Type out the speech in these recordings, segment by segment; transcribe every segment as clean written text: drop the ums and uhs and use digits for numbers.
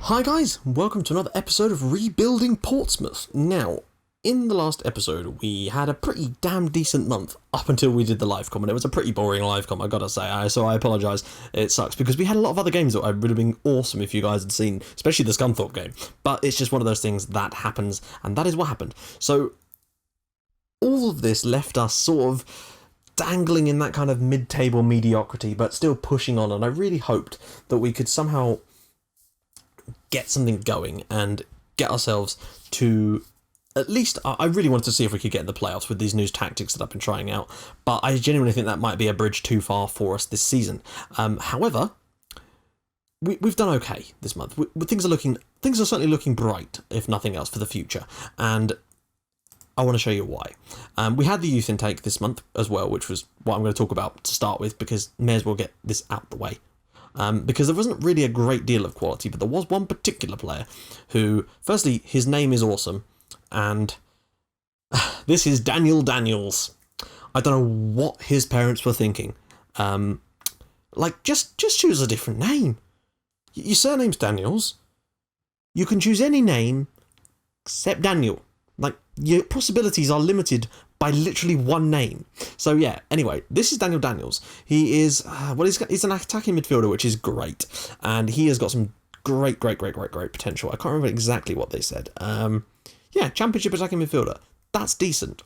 Hi guys, welcome to another episode of Rebuilding Portsmouth. Now, in the last episode, we had a pretty damn decent month up until we did the live com, and it was a pretty boring live com, I gotta say, so I apologise, it sucks, because we had a lot of other games that would have been awesome if you guys had seen, especially the Scunthorpe game, but it's just one of those things that happens, and that is what happened. So, all of this left us sort of dangling in that kind of mid-table mediocrity, but still pushing on, and I really hoped that we could somehow get something going and get ourselves to at least, I really wanted to see if we could get in the playoffs with these new tactics that I've been trying out, but I genuinely think that might be a bridge too far for us this season. However, we've done okay this month. Things are certainly looking bright, if nothing else, for the future, and I want to show you why. We had the youth intake this month as well, which was what I'm going to talk about to start with, because may as well get this out the way. Because there wasn't really a great deal of quality, but there was one particular player who, firstly, his name is awesome, and this is Daniel Daniels. I don't know what his parents were thinking. Just choose a different name. Your surname's Daniels. You can choose any name except Daniel. Your possibilities are limited by literally one name. So yeah, anyway, this is Daniel Daniels. He is, he's an attacking midfielder, which is great. And he has got some great potential. I can't remember exactly what they said. Yeah, championship attacking midfielder. That's decent.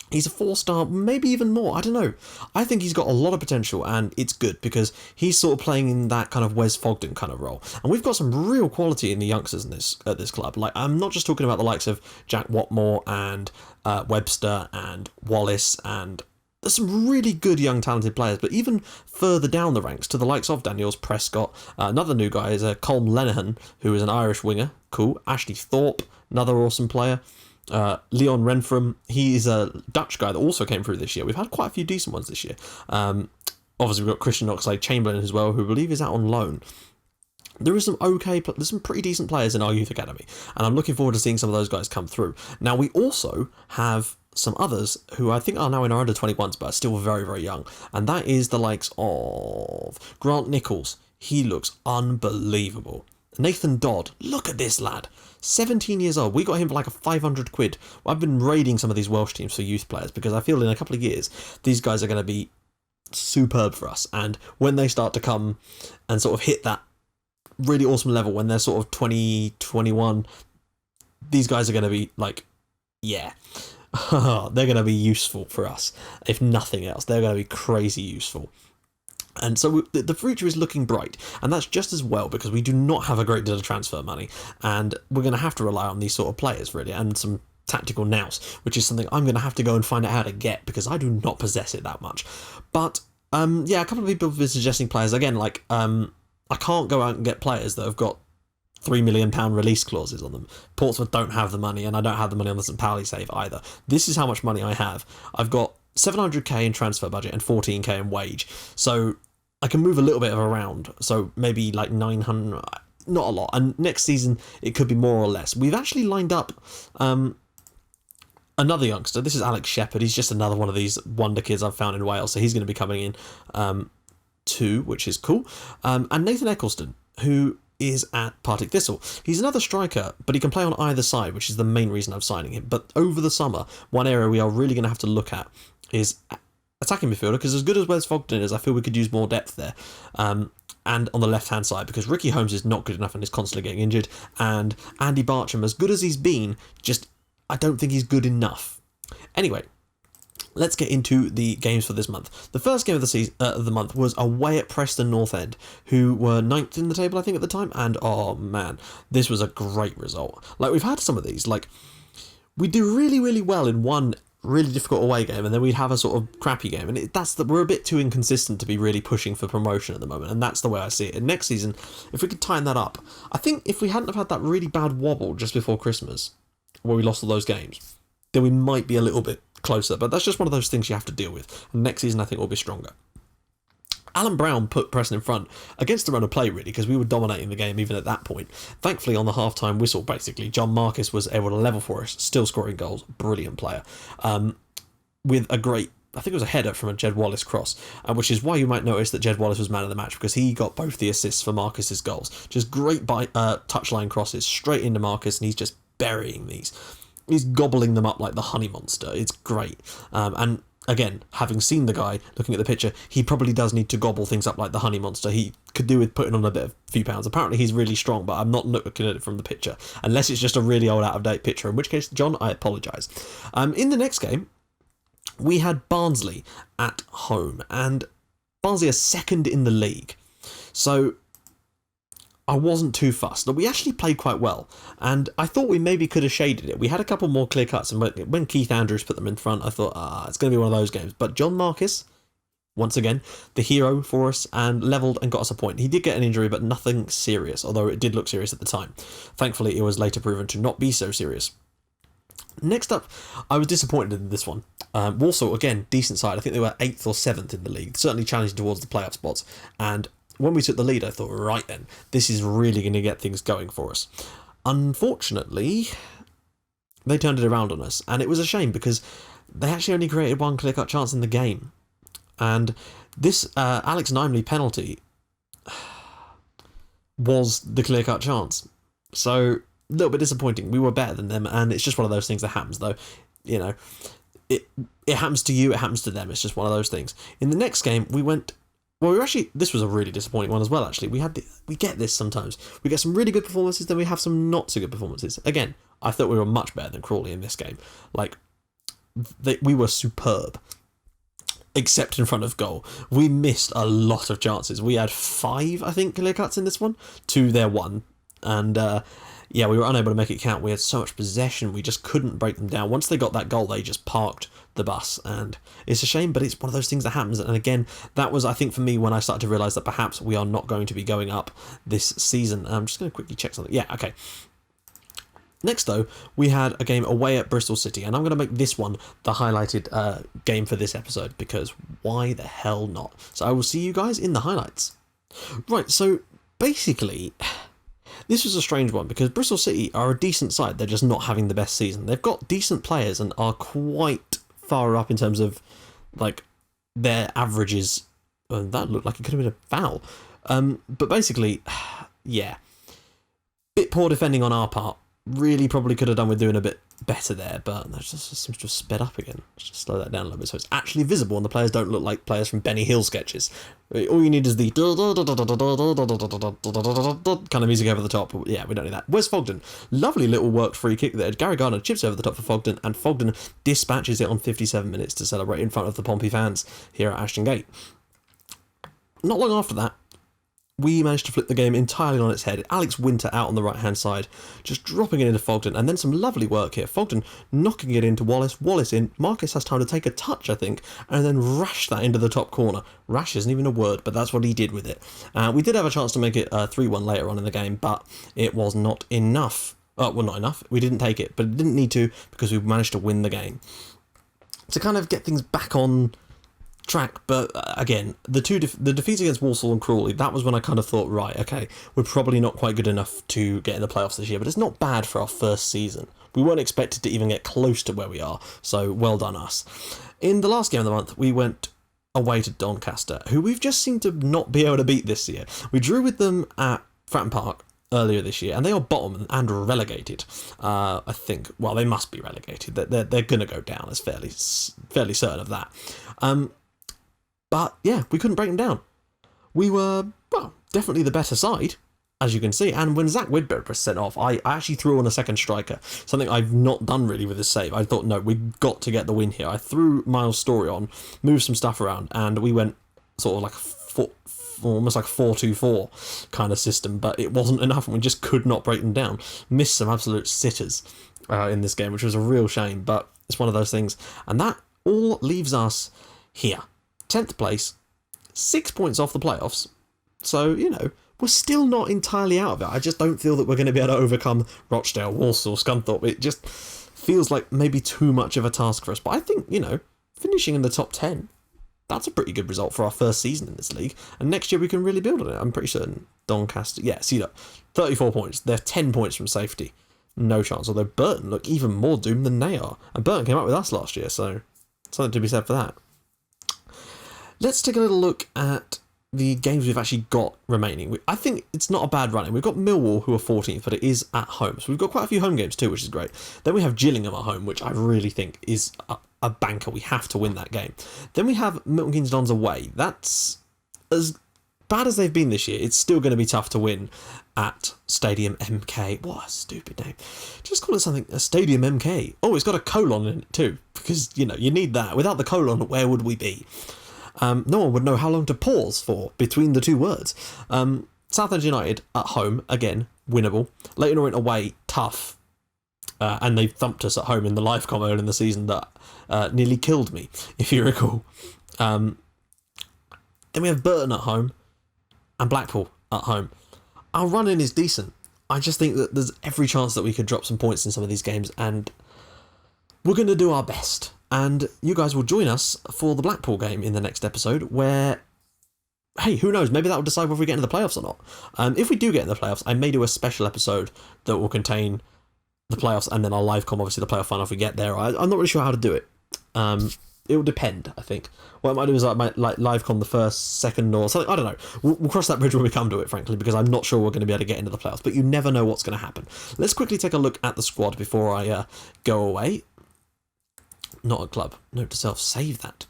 He's a 4-star, maybe even more. I don't know. I think he's got a lot of potential, and it's good because he's sort of playing in that kind of Wes Fogden kind of role. And we've got some real quality in the youngsters at this club. I'm not just talking about the likes of Jack Watmore and Webster and Wallace, and there's some really good young talented players. But even further down the ranks, to the likes of Daniels, Prescott, another new guy is Colm Lenihan, who is an Irish winger. Cool. Ashley Thorpe, another awesome player. Leon Renfram, he's a Dutch guy that also came through this year. We've had quite a few decent ones this year. Obviously, we've got Christian Oxlade-Chamberlain as well, who I believe is out on loan. There's some pretty decent players in our youth academy, and I'm looking forward to seeing some of those guys come through. Now, we also have some others who I think are now in our under-21s, but are still very, very young, and that is the likes of Grant Nichols. He looks unbelievable. Nathan Dodd, look at this lad, 17 years old. We got him for like a 500 quid. I've been raiding some of these Welsh teams for youth players because I feel in a couple of years these guys are going to be superb for us, and when they start to come and sort of hit that really awesome level when they're sort of 20, 21, these guys are going to be like, yeah, they're going to be useful for us. If nothing else, they're going to be crazy useful. And so the future is looking bright, and that's just as well because we do not have a great deal of transfer money, and we're going to have to rely on these sort of players really, and some tactical nous, which is something I'm going to have to go and find out how to get because I do not possess it that much. But yeah, a couple of people have been suggesting players again. I can't go out and get players that have got £3 million release clauses on them. Portsmouth don't have the money, and I don't have the money on the St. Pauli save either. This is how much money I have. I've got 700k in transfer budget and 14k in wage, so I can move a little bit of around, so maybe like 900, not a lot, and next season it could be more or less. We've actually lined up another youngster. This is Alex Shepherd. He's just another one of these wonder kids I've found in Wales, so he's going to be coming in too, which is cool. And Nathan Eccleston, who is at Partick Thistle. He's another striker, but he can play on either side, which is the main reason I'm signing him. But over the summer, one area we are really going to have to look at is attacking midfielder, because as good as Wes Fogden is, I feel we could use more depth there. And on the left-hand side, because Ricky Holmes is not good enough and is constantly getting injured, and Andy Bartram, as good as he's been, I don't think he's good enough. Anyway, let's get into the games for this month. The first game of the month was away at Preston North End, who were 9th in the table, I think, at the time, and oh man, this was a great result. We've had some of these, we do really, really well in one really difficult away game, and then we'd have a sort of crappy game, and we're a bit too inconsistent to be really pushing for promotion at the moment, and that's the way I see it. And next season, if we could tighten that up, I think if we hadn't have had that really bad wobble just before Christmas, where we lost all those games, then we might be a little bit closer, but that's just one of those things you have to deal with, and next season I think we'll be stronger. Alan Brown put Preston in front against the run of play, really, because we were dominating the game even at that point. Thankfully, on the half-time whistle, basically, John Marcus was able to level for us, still scoring goals. Brilliant player. With a great I think it was a header from a Jed Wallace cross, which is why you might notice that Jed Wallace was man of the match, because he got both the assists for Marcus's goals. Just great touchline crosses straight into Marcus, and he's just burying these. He's gobbling them up like the honey monster. It's great. And again, having seen the guy, looking at the picture, he probably does need to gobble things up like the honey monster. He could do with putting on a few pounds. Apparently he's really strong, but I'm not looking at it from the picture, unless it's just a really old, out-of-date picture, in which case, John, I apologise. In the next game, we had Barnsley at home, and Barnsley are second in the league. So I wasn't too fussed. We actually played quite well, and I thought we maybe could have shaded it. We had a couple more clear cuts, and when Keith Andrews put them in front, I thought, it's going to be one of those games. But John Marcus, once again, the hero for us, and levelled and got us a point. He did get an injury, but nothing serious, although it did look serious at the time. Thankfully, it was later proven to not be so serious. Next up, I was disappointed in this one. Walsall, again, decent side. I think they were 8th or 7th in the league, certainly challenging towards the playoff spots. And when we took the lead, I thought, right then, this is really going to get things going for us. Unfortunately, they turned it around on us, and it was a shame because they actually only created one clear-cut chance in the game. And this Alex Nimley penalty was the clear-cut chance. So a little bit disappointing. We were better than them, and it's just one of those things that happens, though. You know, it happens to you, it happens to them. It's just one of those things. In the next game, this was a really disappointing one as well, actually. We get this sometimes. We get some really good performances, then we have some not so good performances. Again, I thought we were much better than Crawley in this game. Like, we were superb, except in front of goal. We missed a lot of chances. We had 5, I think, clear cuts in this one, to their 1. And we were unable to make it count. We had so much possession, we just couldn't break them down. Once they got that goal, they just parked the bus, and it's a shame, but it's one of those things that happens. And again, that was, I think, for me, when I started to realise that perhaps we are not going to be going up this season. I'm just going to quickly check something. Yeah, okay. Next, though, we had a game away at Bristol City, and I'm going to make this one the highlighted game for this episode, because why the hell not? So I will see you guys in the highlights. Right, so basically, this was a strange one, because Bristol City are a decent side. They're just not having the best season. They've got decent players and are quite far up in terms of, like, their averages. And that looked like it could have been a foul. But basically, yeah. Bit poor defending on our part. Really probably could have done with doing a bit better there, but that just seems to have sped up again. Let's just slow that down a little bit so it's actually visible and the players don't look like players from Benny Hill sketches. All you need is the kind of music over the top. Yeah, we don't need that. Where's Fogden? Lovely little worked free kick there. Gary Gardner chips over the top for Fogden, and Fogden dispatches it on 57 minutes to celebrate in front of the Pompey fans here at Ashton Gate. Not long after that, we managed to flip the game entirely on its head. Alex Winter out on the right-hand side, just dropping it into Fogden, and then some lovely work here. Fogden knocking it into Wallace, Wallace in. Marcus has time to take a touch, I think, and then rash that into the top corner. Rash isn't even a word, but that's what he did with it. We did have a chance to make it 3-1 later on in the game, but it was not enough. Well, not enough. We didn't take it, but it didn't need to, because we managed to win the game. To kind of get things back on track, but again, the defeats against Walsall and Crawley, that was when I kind of thought, right, okay, we're probably not quite good enough to get in the playoffs this year, but it's not bad for our first season. We weren't expected to even get close to where we are, so well done us. In the last game of the month, we went away to Doncaster, who we've just seemed to not be able to beat this year. We drew with them at Fratton Park earlier this year, and they are bottom and relegated. I think, well, they must be relegated. They're going to go down. It's fairly certain of that. But yeah, we couldn't break them down. We were, well, definitely the better side, as you can see. And when Zach Widberg was sent off, I actually threw on a second striker, something I've not done really with this save. I thought, no, we've got to get the win here. I threw Miles Story on, moved some stuff around, and we went sort of like almost like 4-2-4 kind of system, but it wasn't enough, and we just could not break them down. Missed some absolute sitters in this game, which was a real shame, but it's one of those things. And that all leaves us here. 10th place, 6 points off the playoffs. So, you know, we're still not entirely out of it. I just don't feel that we're going to be able to overcome Rochdale, Walsall, Scunthorpe. It just feels like maybe too much of a task for us. But I think, you know, finishing in the top 10, that's a pretty good result for our first season in this league. And next year we can really build on it. I'm pretty certain Doncaster, yeah, see that, 34 points. They're 10 points from safety. No chance. Although Burton look even more doomed than they are. And Burton came up with us last year, so something to be said for that. let's take a little look at the games we've actually got remaining. I think it's not a bad running. We've got Millwall, who are 14th, but it is at home. So we've got quite a few home games too, which is great. Then we have Gillingham at home, which I really think is a banker. We have to win that game. Then we have Milton Keynes Dons away. That's as bad as they've been this year. It's still going to be tough to win at Stadium MK. What a stupid name. Just call it something, a Stadium MK. Oh, it's got a colon in it too, because, you know, you need that. Without the colon, where would we be? No one would know how long to pause for between the two words. Southend United at home, again, winnable. Leyton Orient away, tough. And they thumped us at home in the live com early in the season that nearly killed me, if you recall. Then we have Burton at home and Blackpool at home. Our run-in is decent. I just think that there's every chance that we could drop some points in some of these games, and we're going to do our best. And you guys will join us for the Blackpool game in the next episode, where, hey, who knows, maybe that will decide whether we get into the playoffs or not. If we do get in the playoffs, I may do a special episode that will contain the playoffs and then our live com, obviously the playoff final if we get there. I'm not really sure how to do it. It will depend, I think. What I might do is like live com the first, second, or something. I don't know. We'll cross that bridge when we come to it, frankly, because I'm not sure we're going to be able to get into the playoffs. But you never know what's going to happen. Let's quickly take a look at the squad before I go away. Not a club. Note to self, save that.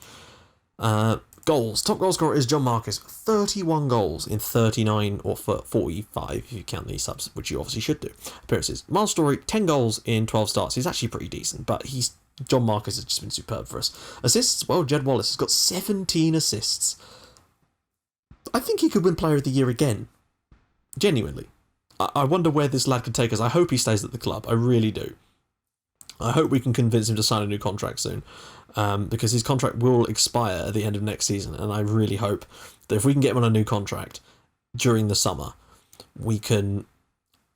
Goals. Top goal scorer is John Marcus. 31 goals in 39 or 45, if you count these subs, which you obviously should do. Appearances. Miles Story, 10 goals in 12 starts. He's actually pretty decent, but John Marcus has just been superb for us. Assists, well, Jed Wallace has got 17 assists. I think he could win Player of the Year again. Genuinely. I wonder where this lad could take us. I hope he stays at the club. I really do. I hope we can convince him to sign a new contract soon, because his contract will expire at the end of next season, and I really hope that if we can get him on a new contract during the summer, we can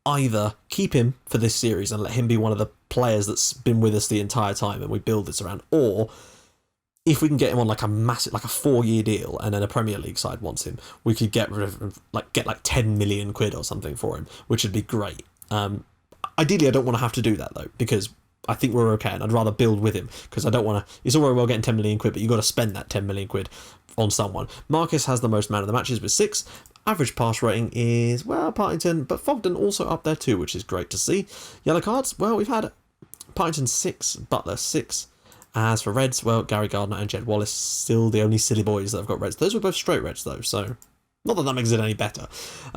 either keep him for this series and let him be one of the players that's been with us the entire time and we build this around, or if we can get him on like a massive, like a 4-year deal, and then a Premier League side wants him, we could get rid of him, get 10 million quid or something for him, which would be great. Ideally, I don't want to have to do that though, because I think we're okay, and I'd rather build with him, because I don't want to. It's all very well getting 10 million quid, but you've got to spend that 10 million quid on someone. Marcus has the most man of the matches with 6. Average pass rating is, well, Partington, but Fogden also up there too, which is great to see. Yellow cards, well, we've had Partington 6, Butler 6. As for reds, well, Gary Gardner and Jed Wallace still the only silly boys that have got reds. Those were both straight reds though, so not that makes it any better.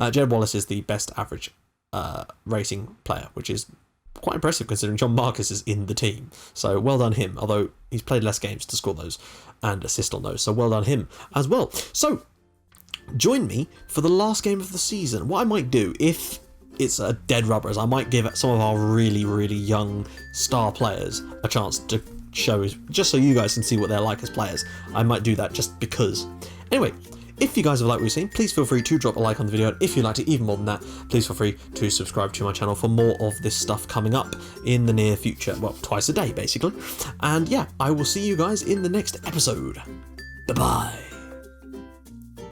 Jed Wallace is the best average rating player, which is quite impressive considering John Marcus is in the team. So well done him, although he's played less games to score those and assist on those. So well done him as well. So join me for the last game of the season. What I might do, if it's a dead rubber, is I might give some of our really, really young star players a chance to show, just so you guys can see what they're like as players. I might do that just because. Anyway, if you guys have liked what you've seen, please feel free to drop a like on the video. And if you liked it even more than that, please feel free to subscribe to my channel for more of this stuff coming up in the near future. Well, twice a day, basically. And yeah, I will see you guys in the next episode. Bye-bye.